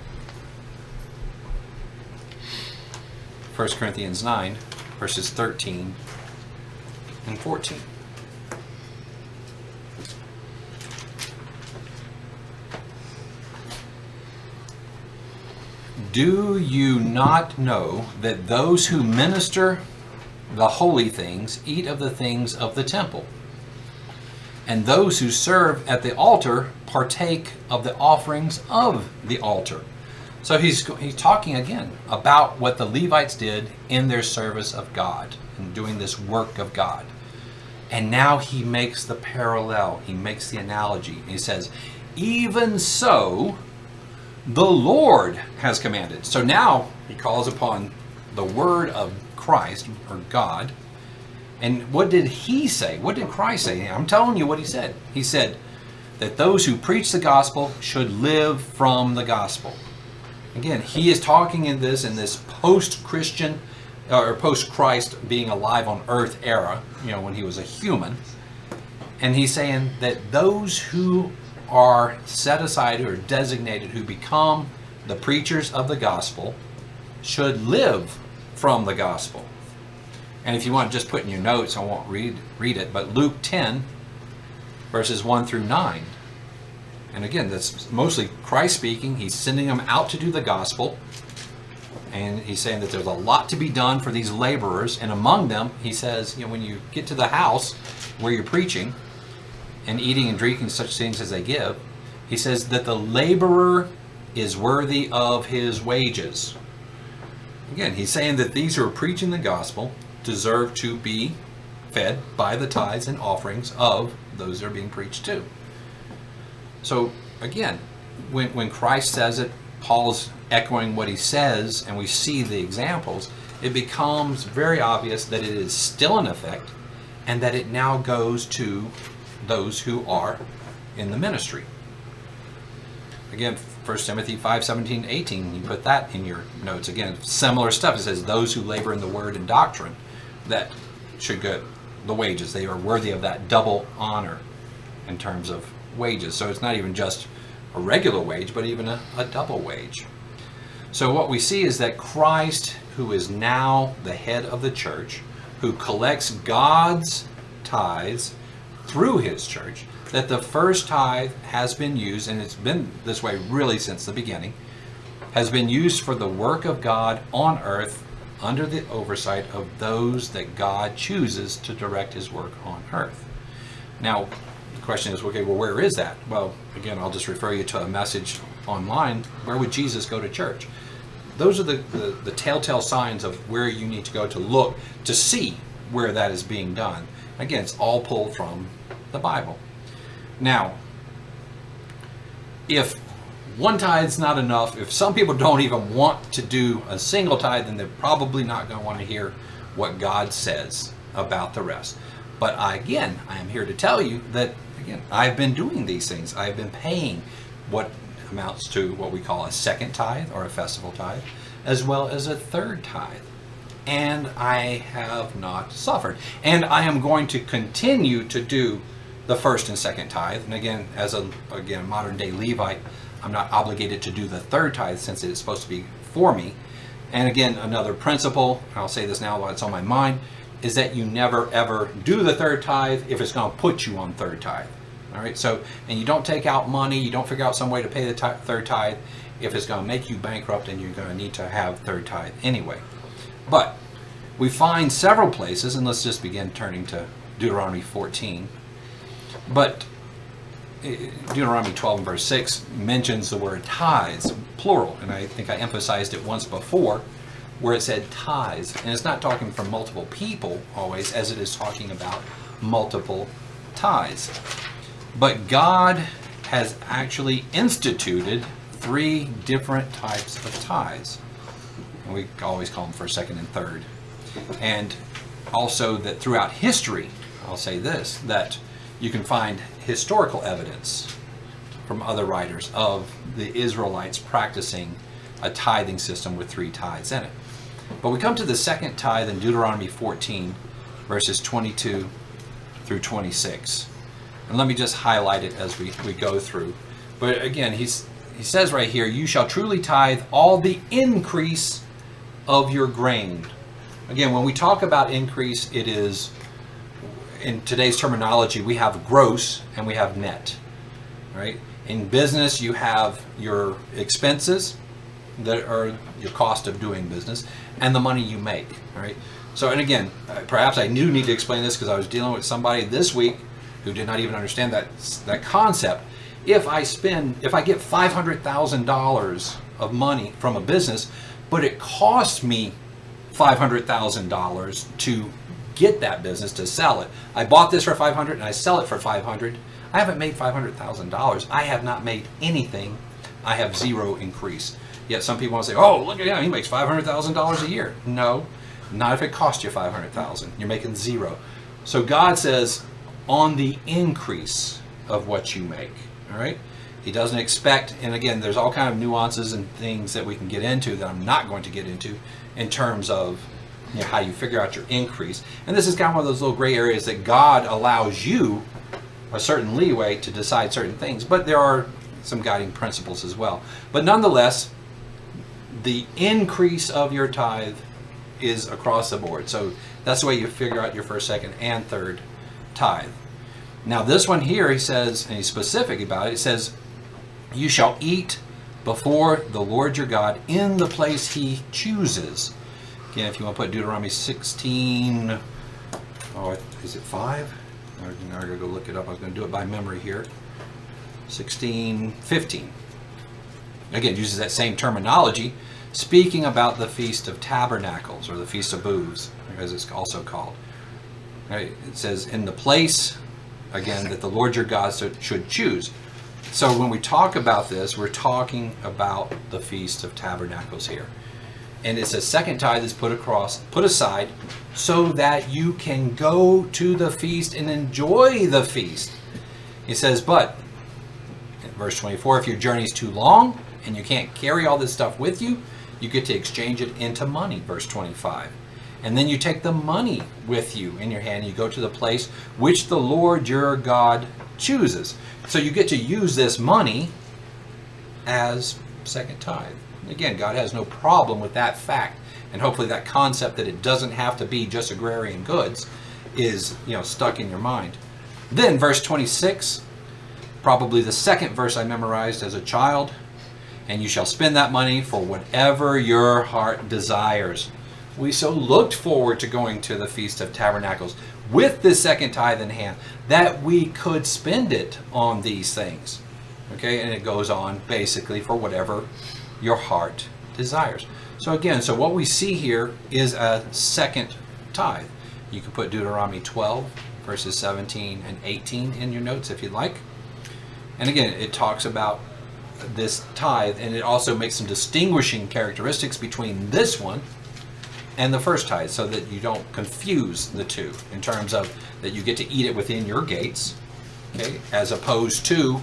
S1: 1 Corinthians 9, verses 13 and 14. Do you not know that those who minister the holy things eat of the things of the temple, and those who serve at the altar partake of the offerings of the altar? So he's talking again about what the Levites did in their service of God and doing this work of God. And now he makes the parallel, he makes the analogy. He says, even so, the Lord has commanded. So now he calls upon the word of Christ, or God. And what did he say? What did Christ say? I'm telling you what he said. He said that those who preach the gospel should live from the gospel. Again, he is talking in this post-Christian, or post-Christ being alive on earth era, when he was a human. And he's saying that those who are set aside or designated, who become the preachers of the gospel, should live from the gospel. And if you want to just put in your notes, I won't read it, but Luke 10, verses 1 through 9. And again, that's mostly Christ speaking. He's sending them out to do the gospel. And he's saying that there's a lot to be done for these laborers. And among them, he says, when you get to the house where you're preaching and eating and drinking such things as they give, he says that the laborer is worthy of his wages. Again, he's saying that these who are preaching the gospel deserve to be fed by the tithes and offerings of those that are being preached to. So again, when Christ says it, Paul's echoing what he says, and we see the examples, it becomes very obvious that it is still in effect, and that it now goes to those who are in the ministry. Again, 1 Timothy 5:17-18, you put that in your notes. Again, similar stuff. It says those who labor in the word and doctrine, that should get the wages. They are worthy of that double honor in terms of wages. So it's not even just a regular wage, but even a double wage. So what we see is that Christ, who is now the head of the church, who collects God's tithes through his church, that the first tithe has been used, and it's been this way really since the beginning, has been used for the work of God on earth under the oversight of those that God chooses to direct his work on earth. Now, the question is, okay, well, where is that? Well, again, I'll just refer you to a message online. Where would Jesus go to church? Those are the telltale signs of where you need to go to look to see where that is being done. Again, it's all pulled from the Bible. Now, if one tithe is not enough, if some people don't even want to do a single tithe, then they're probably not going to want to hear what God says about the rest. But I am here to tell you that, again, I've been doing these things. I've been paying what amounts to what we call a second tithe or a festival tithe, as well as a third tithe. And I have not suffered. And I am going to continue to do the first and second tithe. And again, as a modern day Levite, I'm not obligated to do the third tithe since it is supposed to be for me. And again, another principle, and I'll say this now while it's on my mind, is that you never ever do the third tithe if it's going to put you on third tithe. All right, so, and you don't take out money, you don't figure out some way to pay the third tithe if it's going to make you bankrupt, and you're going to need to have third tithe anyway. But we find several places, and let's just begin turning to Deuteronomy 14. But Deuteronomy 12 and verse 6 mentions the word tithes plural, and I think I emphasized it once before, where it said tithes. And it's not talking from multiple people always, as it is talking about multiple tithes. But God has actually instituted 3 different types of tithes. And we always call them first, second, and third. And also that throughout history, I'll say this, that you can find historical evidence from other writers of the Israelites practicing a tithing system with 3 tithes in it. But we come to the second tithe in Deuteronomy 14, verses 22 through 26. And let me just highlight it as we go through. But again, he says right here, you shall truly tithe all the increase of your grain. Again, when we talk about increase, it is, in today's terminology, we have gross and we have net. Right? In business, you have your expenses that are your cost of doing business and the money you make. Right? So, and again, perhaps I do need to explain this because I was dealing with somebody this week who did not even understand that concept. If I get $500,000 of money from a business, but it costs me $500,000 to get that business, to sell it. I bought this for $500 and I sell it for $500. I haven't made $500,000. I have not made anything. I have 0 increase. Yet some people want to say, oh, look at him, he makes $500,000 a year. No, not if it costs you $500,000. You're making 0. So God says, on the increase of what you make. All right? He doesn't expect, and again, there's all kind of nuances and things that we can get into that I'm not going to get into in terms of how you figure out your increase. And this is kind of one of those little gray areas that God allows you a certain leeway to decide certain things, but there are some guiding principles as well. But nonetheless, the increase of your tithe is across the board. So that's the way you figure out your first, second, and third tithe. Now this one here, he says, and he's specific about it, he says, you shall eat before the Lord your God in the place he chooses. Again, if you want to put Deuteronomy 16, is it 5? Now I gotta go look it up. I was going to do it by memory here. 16:15. Again, uses that same terminology, speaking about the Feast of Tabernacles, or the Feast of Booths, as it's also called. Right? It says, in the place, again, that the Lord your God should choose. So when we talk about this, we're talking about the Feast of Tabernacles here. And it's a second tithe that's put aside, so that you can go to the feast and enjoy the feast. He says, but, in verse 24, if your journey is too long and you can't carry all this stuff with you, you get to exchange it into money, verse 25. And then you take the money with you in your hand, and you go to the place which the Lord your God chooses. So you get to use this money as second tithe. Again, God has no problem with that fact, and hopefully that concept that it doesn't have to be just agrarian goods is, stuck in your mind. Then verse 26, probably the second verse I memorized as a child, and you shall spend that money for whatever your heart desires. We so looked forward to going to the Feast of Tabernacles with the second tithe in hand that we could spend it on these things. Okay, and it goes on basically for whatever your heart desires. So again, what we see here is a second tithe. You can put Deuteronomy 12, verses 17 and 18 in your notes if you'd like. And again, it talks about this tithe, and it also makes some distinguishing characteristics between this one and the first tithe, so that you don't confuse the two in terms of that you get to eat it within your gates, okay, as opposed to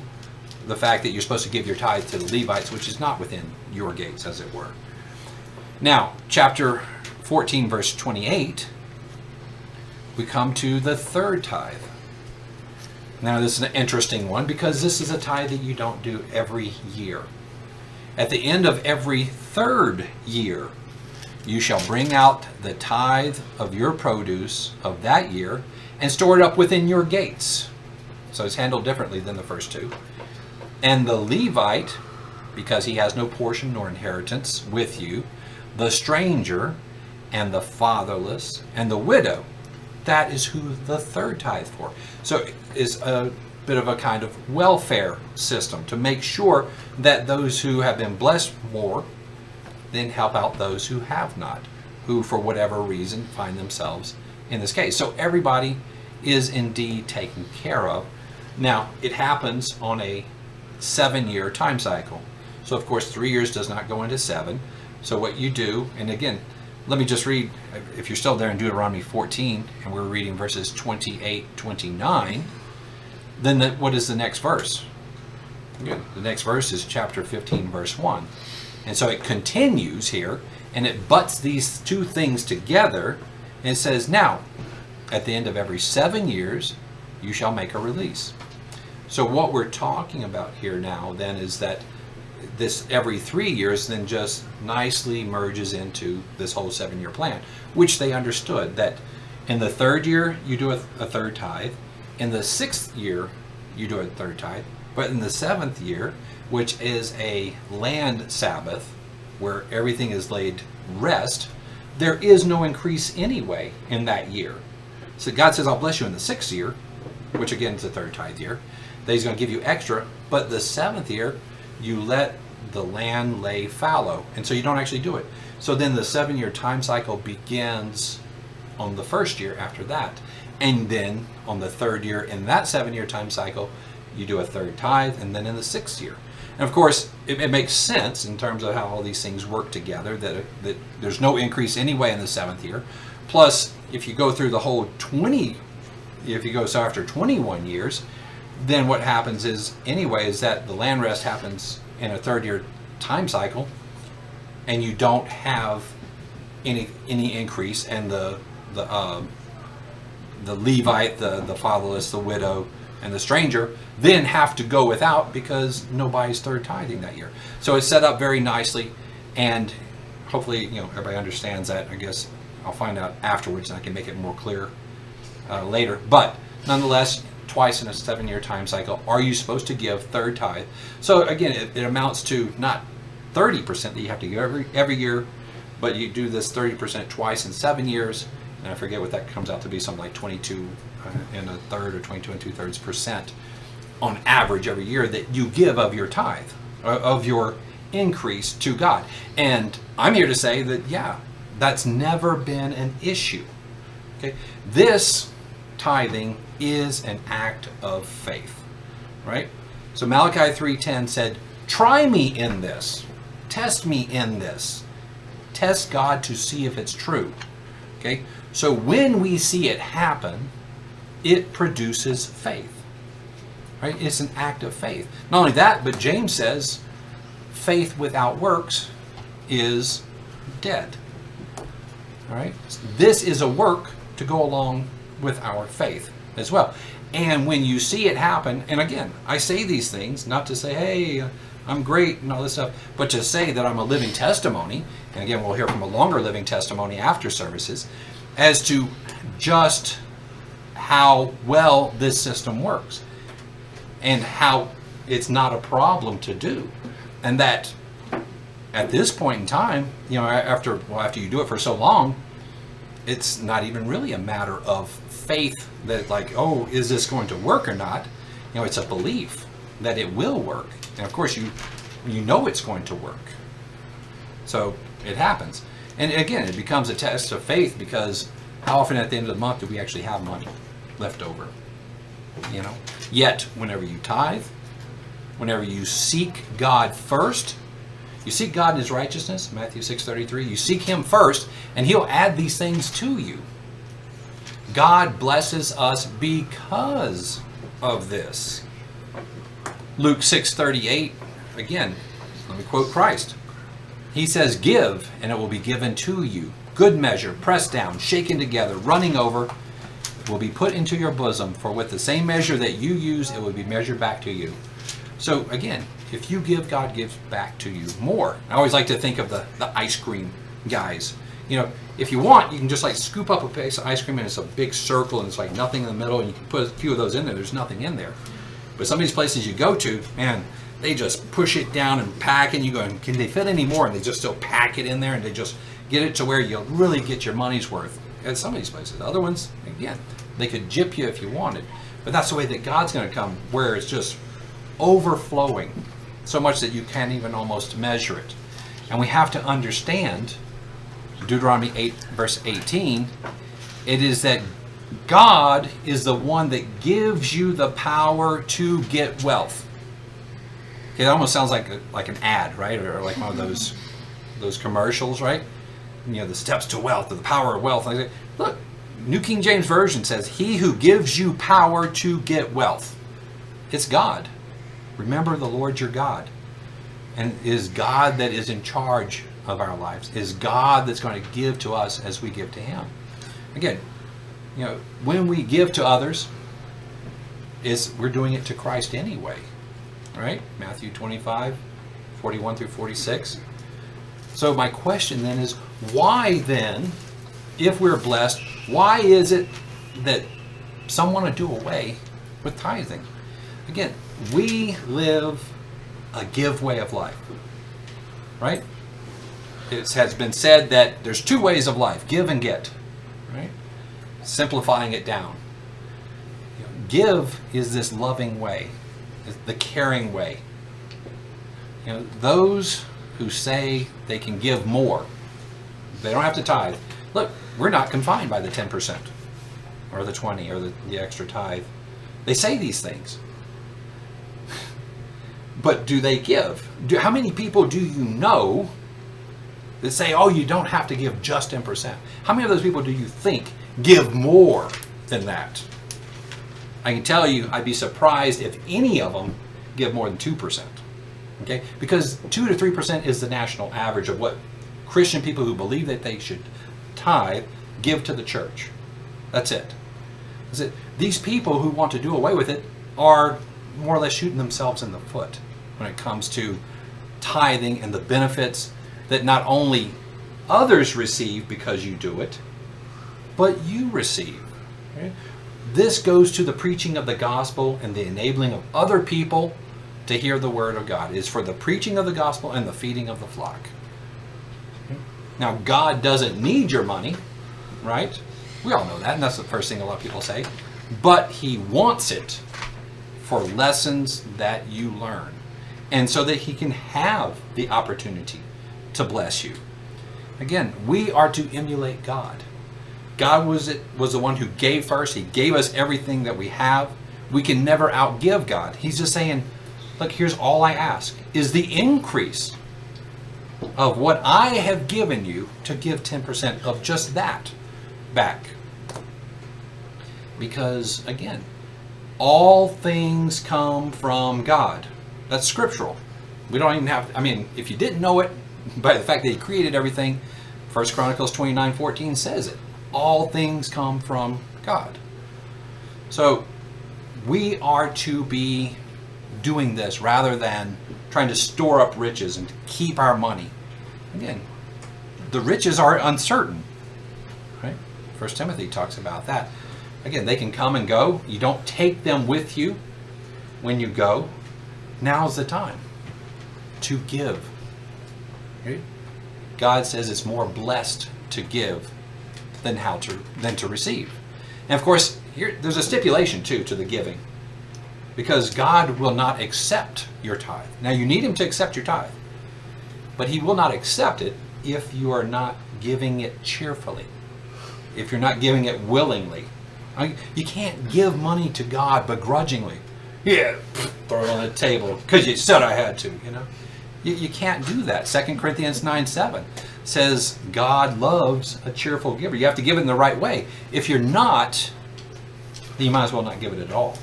S1: the fact that you're supposed to give your tithe to the Levites, which is not within your gates, as it were. Now, chapter 14, verse 28, we come to the third tithe. Now, this is an interesting one because this is a tithe that you don't do every year. At the end of every third year, you shall bring out the tithe of your produce of that year and store it up within your gates. So it's handled differently than the first two. And the Levite, because he has no portion nor inheritance with you, the stranger and the fatherless and the widow, that is who the third tithe for. So is bit of a kind of welfare system to make sure that those who have been blessed more then help out those who have not, who for whatever reason find themselves in this case. So everybody is indeed taken care of. Now, it happens on a 7-year time cycle. So of course 3 years does not go into 7. So what you do, and again, let me just read, if you're still there in Deuteronomy 14, and we're reading verses 28, 29, then what is the next verse? Good. The next verse is chapter 15, verse 1. And so it continues here, and it butts these two things together, and it says, now, at the end of every 7 years, you shall make a release. So what we're talking about here now then is that this every 3 years then just nicely merges into this whole 7-year plan, which they understood that in the 3rd year you do a third tithe, in the 6th year you do a third tithe, but in the 7th year, which is a land Sabbath where everything is laid rest, there is no increase anyway in that year. So God says, I'll bless you in the 6th year, which again is the third tithe year, that he's going to give you extra, but the 7th year you let the land lay fallow, and so you don't actually do it. So then the 7-year time cycle begins on the 1st year after that, and then on the 3rd year in that 7-year time cycle you do a third tithe, and then in the 6th year. And of course it makes sense in terms of how all these things work together, that there's no increase anyway in the 7th year. Plus, if you go through the whole 20, if you go so after 21 years, then what happens is anyway is that the land rest happens in a 3rd year time cycle, and you don't have any increase, and the Levite, the fatherless, the widow, and the stranger then have to go without because nobody's third tithing that year. So it's set up very nicely, and hopefully everybody understands that. I guess I'll find out afterwards and I can make it more clear later. But nonetheless, twice in a 7-year time cycle are you supposed to give third tithe. So again, it amounts to not 30% that you have to give every year, but you do this 30% twice in 7 years, and I forget what that comes out to be, something like 22 and a third or 22 and 2/3% on average every year that you give of your tithe, of your increase to God. And I'm here to say that, yeah, that's never been an issue. Okay, this tithing is an act of faith, right? So Malachi 3:10 said, try me in this, test me in this, test God to see if it's true. Okay, so when we see it happen, it produces faith, right? It's an act of faith. Not only that, but James says faith without works is dead. All right, this is a work to go along with our faith as well. And when you see it happen, and again, I say these things not to say, hey, I'm great and all this stuff, but to say that I'm a living testimony, and again, we'll hear from a longer living testimony after services, as to just how well this system works and how it's not a problem to do. And that at this point in time, after you do it for so long, it's not even really a matter of faith that like, oh, is this going to work or not? It's a belief that it will work. And of course you know it's going to work. So it happens. And again, it becomes a test of faith, because how often at the end of the month do we actually have money left over? Yet whenever you tithe, whenever you seek God first, you seek God in his righteousness, Matthew 6:33, you seek him first, and he'll add these things to you. God blesses us because of this. Luke 6:38, again, let me quote Christ. He says, give, and it will be given to you. Good measure, pressed down, shaken together, running over, will be put into your bosom. For with the same measure that you use, it will be measured back to you. So again, if you give, God gives back to you more. I always like to think of the ice cream guys. If you want, you can just like scoop up a piece of ice cream, and it's a big circle, and it's like nothing in the middle, and you can put a few of those in there. There's nothing in there. But some of these places you go to, man, they just push it down and pack, and you go, can they fit any more? And they just still pack it in there, and they just get it to where you'll really get your money's worth at some of these places. Other ones, again, they could gyp you if you wanted. But that's the way that God's going to come, where it's just overflowing, so much that you can't even almost measure it. And we have to understand, Deuteronomy 8, verse 18, it is that God is the one that gives you the power to get wealth. Okay, it almost sounds like an ad, right? Or like one of those commercials, right? You know, the steps to wealth, or the power of wealth. Look, New King James Version says, he who gives you power to get wealth. It's God. Remember the Lord your God. And it is God that is in charge of our lives. It is God that's going to give to us as we give to him. Again, you know, when we give to others, we're doing it to Christ anyway. Right? Matthew 25, 41 through 46. So my question then is, why then, if we're blessed, why is it that some want to do away with tithing? Again, we live a give way of life. Right? It has been said that there's two ways of life, give and get. Right? Simplifying it down. You know, give is this loving way, the caring way. You know, those who say they can give more, they don't have to tithe. Look, we're not confined by the 10% or the 20 or the extra tithe. They say these things. But do they give? How many people do you know that say, oh, you don't have to give just 10%? How many of those people do you think give more than that? I can tell you, I'd be surprised if any of them give more than 2%. Okay? Because 2 to 3% is the national average of what Christian people who believe that they should tithe give to the church. That's it. That's it. These people who want to do away with it are more or less shooting themselves in the foot when it comes to tithing and the benefits that not only others receive because you do it, but you receive. Okay? This goes to the preaching of the gospel and the enabling of other people to hear the word of God. It is for the preaching of the gospel and the feeding of the flock. Okay? Now, God doesn't need your money, right? We all know that, and that's the first thing a lot of people say. But he wants it for lessons that you learn, and so that he can have the opportunity to bless you. Again, we are to emulate God. God was the one who gave first. He gave us everything that we have. We can never outgive God. He's just saying, look, here's all I ask, is the increase of what I have given you to give 10% of just that back. Because, again, all things come from God. That's scriptural. We don't even have, if you didn't know it, by the fact that he created everything, 1 Chronicles 29:14 says it. All things come from God. So we are to be doing this rather than trying to store up riches and keep our money. Again, the riches are uncertain. Right? 1 Timothy talks about that. Again, they can come and go. You don't take them with you when you go. Now's the time to give. Okay? God says it's more blessed to give than to receive. And of course, there's a stipulation too to the giving, because God will not accept your tithe. Now, you need him to accept your tithe, but he will not accept it if you are not giving it cheerfully, if you're not giving it willingly. You can't give money to God begrudgingly. Yeah, throw it on the table because you said I had to. You can't do that. 2 Corinthians 9:7 says God loves a cheerful giver. You have to give it in the right way. If you're not, then you might as well not give it at all,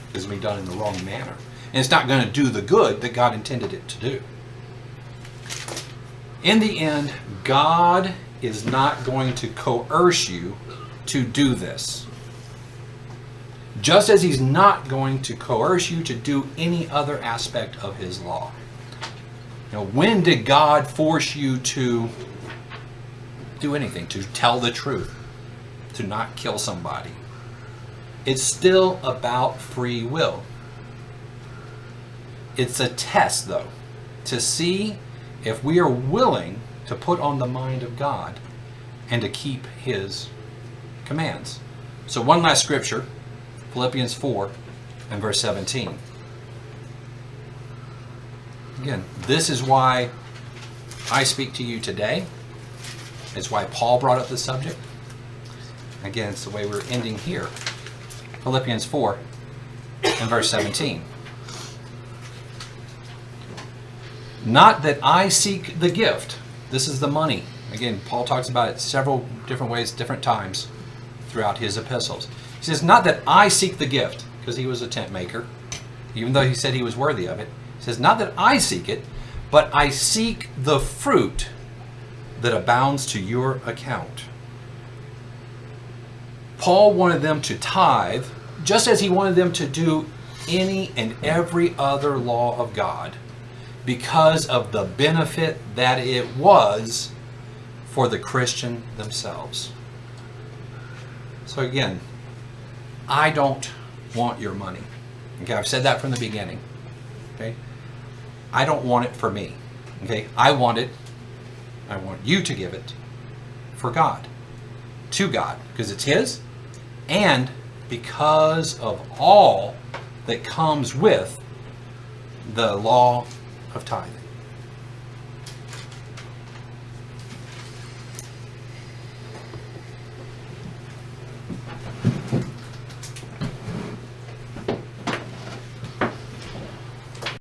S1: because it'll be done in the wrong manner. And it's not going to do the good that God intended it to do. In the end, God is not going to coerce you to do this. Just as he's not going to coerce you to do any other aspect of his law. When did God force you to do anything? To tell the truth? To not kill somebody? It's still about free will. It's a test, though, to see if we are willing to put on the mind of God and to keep his commands. So one last scripture, Philippians 4 and verse 17. Again, this is why I speak to you today. It's why Paul brought up the subject. Again, it's the way we're ending here. Philippians 4 and verse 17. Not that I seek the gift. This is the money. Again, Paul talks about it several different ways, different times throughout his epistles. He says, not that I seek the gift, because he was a tent maker, even though he said he was worthy of it. He says, not that I seek it, but I seek the fruit that abounds to your account. Paul wanted them to tithe, just as he wanted them to do any and every other law of God, because of the benefit that it was for the Christian themselves. So again, I don't want your money. Okay, I've said that from the beginning. Okay, I don't want it for me. Okay, I want you to give it for God, to God, because it's His, and because of all that comes with the law of tithing.